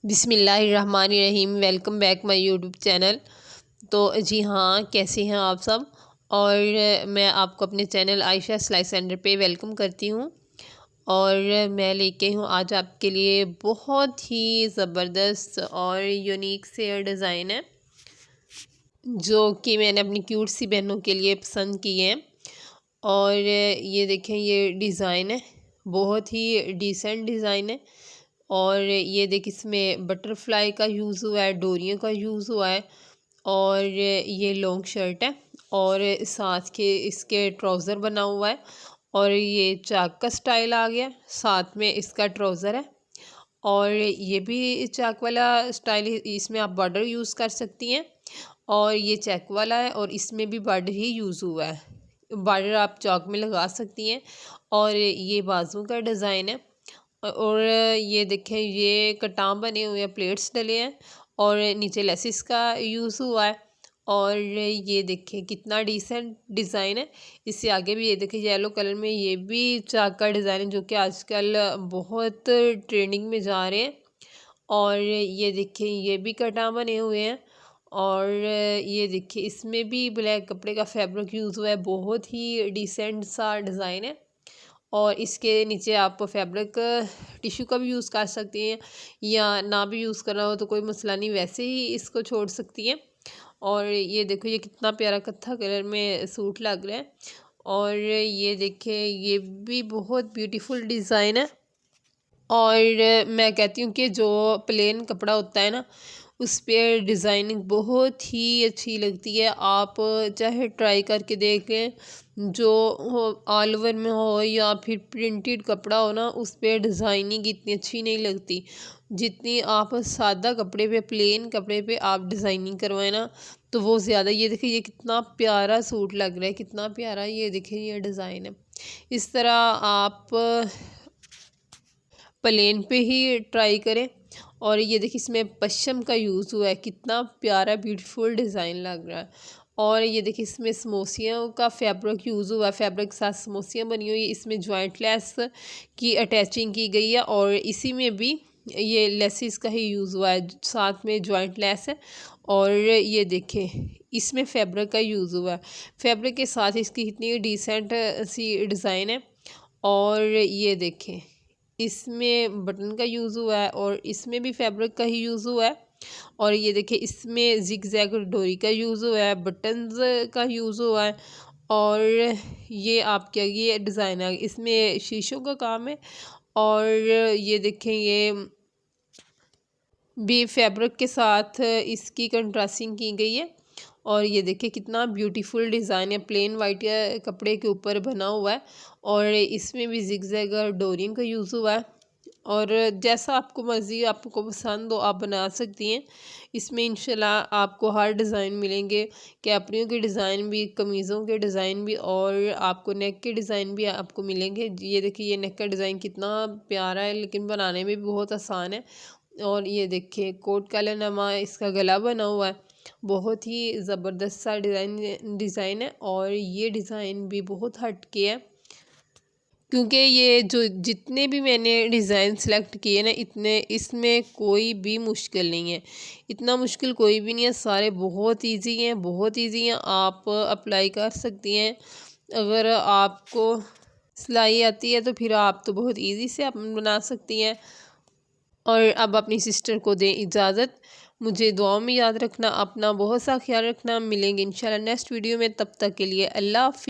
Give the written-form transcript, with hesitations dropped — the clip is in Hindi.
बिस्मिल्लाहिर्रहमानिर्रहीम। Welcome back my YouTube channel. तो जी हाँ, कैसे हैं आप सब। और मैं आपको अपने चैनल आयशा सिलाई सेंटर पे वेलकम करती हूँ। और मैं लेके हूँ आज आपके लिए बहुत ही ज़बरदस्त और यूनिक से डिज़ाइन है जो कि मैंने अपनी क्यूट सी बहनों के लिए पसंद किए हैं। और ये देखें, ये डिज़ाइन है, बहुत ही डिसेंट डिज़ाइन है। और ये देख, इसमें बटरफ्लाई का यूज़ हुआ है, डोरियों का यूज़ हुआ है। और ये लॉन्ग शर्ट है और साथ के इसके ट्राउज़र बना हुआ है। और ये चाक का स्टाइल आ गया, साथ में इसका ट्राउज़र है। और ये भी चाक वाला स्टाइल, इसमें आप बॉर्डर यूज़ कर सकती हैं। और ये चेक वाला है और इसमें भी बॉर्डर ही यूज़ हुआ है, बॉर्डर आप चौक में लगा सकती हैं। और ये बाजू का डिज़ाइन है। और ये देखें, ये कटाम बने हुए हैं, प्लेट्स डले हैं और नीचे लेसिस का यूज़ हुआ है। और ये देखें कितना डिसेंट डिज़ाइन है। इससे आगे भी ये देखें, येलो कलर में ये भी चाक का डिज़ाइन है जो कि आजकल बहुत ट्रेंडिंग में जा रहे हैं। और ये देखिए, ये भी कटाम बने हुए हैं। और ये देखिए, इसमें भी ब्लैक कपड़े का फैब्रिक यूज़ हुआ है, बहुत ही डिसेंट सा डिज़ाइन है। और इसके नीचे आप फैब्रिक टिश्यू का भी यूज़ कर सकती हैं, या ना भी यूज़ करना हो तो कोई मसला नहीं, वैसे ही इसको छोड़ सकती हैं। और ये देखो, ये कितना प्यारा कत्था कलर में सूट लग रहा है। और ये देखें, ये भी बहुत ब्यूटीफुल डिज़ाइन है। और मैं कहती हूँ कि जो प्लेन कपड़ा होता है ना, उस पर डिज़ाइनिंग बहुत ही अच्छी लगती है। आप चाहे ट्राई करके देख लें, जो हो ऑल ओवर में हो या फिर प्रिंटेड कपड़ा हो ना, उस पर डिज़ाइनिंग इतनी अच्छी नहीं लगती जितनी आप सादा कपड़े पे, प्लेन कपड़े पे आप डिज़ाइनिंग करवाएं ना, तो वो ज़्यादा। ये देखिए, ये कितना प्यारा सूट लग रहा है, कितना प्यारा। ये देखिए, ये डिज़ाइन है। इस तरह आप प्लेन पे ही ट्राई करें। और ये देखिए, इसमें पश्चिम का यूज़ हुआ है, कितना प्यारा ब्यूटीफुल डिज़ाइन लग रहा है। और ये देखिए, इसमें समोसियों का फैब्रिक यूज़ हुआ है, फैब्रिक के साथ समोसियाँ बनी हुई है। इसमें जॉइंट लेस की अटैचिंग की गई है और इसी में भी ये लेसिस का ही यूज़ हुआ है, साथ में जॉइंट लेस है। और ये देखें, इसमें फैब्रिक का यूज़ हुआ है, फैब्रिक के साथ इसकी इतनी डिसेंट सी डिज़ाइन है। और ये देखें, इसमें बटन का यूज़ हुआ है और इसमें भी फैब्रिक का ही यूज़ हुआ है। और ये देखिए, इसमें जिग जैग डोरी का यूज़ हुआ है, बटन्स का यूज़ हुआ है। और ये आप क्या, ये डिज़ाइन है, इसमें शीशों का काम है। और ये देखें, ये भी फैब्रिक के साथ इसकी कंट्रास्टिंग की गई है। और ये देखिए, कितना ब्यूटीफुल डिज़ाइन है, प्लेन वाइट कपड़े के ऊपर बना हुआ है। और इसमें भी जिगजैग और डोरियन का यूज़ हुआ है। और जैसा आपको मर्ज़ी, आपको पसंद हो, आप बना सकती हैं। इसमें इंशाल्लाह आपको हर डिज़ाइन मिलेंगे, कैपरियों के डिज़ाइन भी, कमीज़ों के डिज़ाइन भी, और आपको नेक के डिज़ाइन भी आपको मिलेंगे। ये देखिए, ये नेक का डिज़ाइन कितना प्यारा है, लेकिन बनाने में भी बहुत आसान है। और ये देखिए, कोट काला नमा इसका गला बना हुआ है, बहुत ही ज़बरदस्त सा डिज़ाइन है। और ये डिज़ाइन भी बहुत हटके है, क्योंकि ये जो जितने भी मैंने डिज़ाइन सेलेक्ट किए ना, इतने, इसमें कोई भी मुश्किल नहीं है, इतना मुश्किल कोई भी नहीं है, सारे बहुत इजी हैं, बहुत इजी हैं। आप अप्लाई कर सकती हैं। अगर आपको सिलाई आती है तो फिर आप तो बहुत इजी से आप बना सकती हैं। और अब अपनी सिस्टर को दें इजाज़त। मुझे दुआओं में याद रखना, अपना बहुत सा ख्याल रखना। मिलेंगे इंशाल्लाह नेक्स्ट वीडियो में, तब तक के लिए अल्लाह हाफ़िज़।